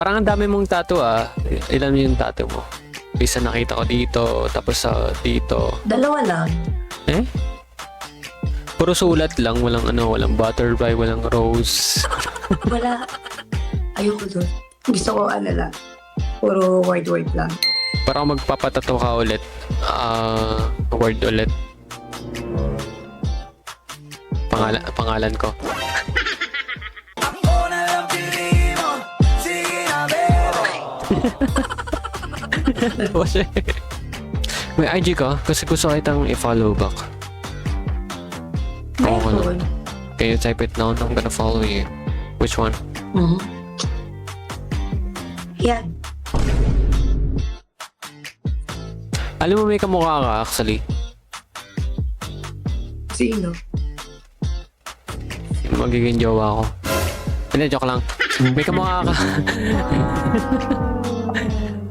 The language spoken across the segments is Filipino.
Parang ang dami mong tattoo ah. Ilan yung tattoo mo? Isa nakita ko dito, tapos sa dito. Dalawa lang. Eh? Puro sulat lang, walang walang butterfly, walang rose. Wala. Ayoko doon. Gusto ko lang. Puro word lang. Parang magpapatato ka ulit. Word ulit. Pangalan ko. May IG ka? Kasi gusto kitang i-follow back. Meron. Can you type it now? I'm gonna follow you. Which one? Yan. Alam mo may kamukha ka actually. Sino? Magiging jowa ko. Hindi, joke lang. May kamukha ka.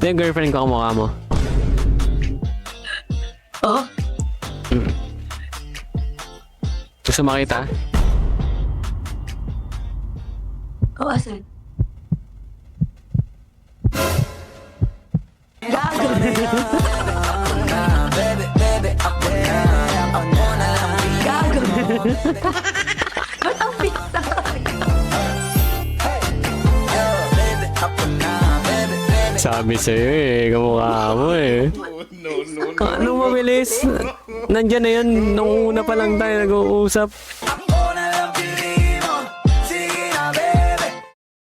Ito yung girlfriend ko kamukha mo. Oh? Gusto makita? Oh, asan? Gago. Ba't ang pizza? Sabi sa'yo eh, kamukha mo eh. Anong mabilis? Nandyan na yan, nung una pa lang tayo nag-uusap.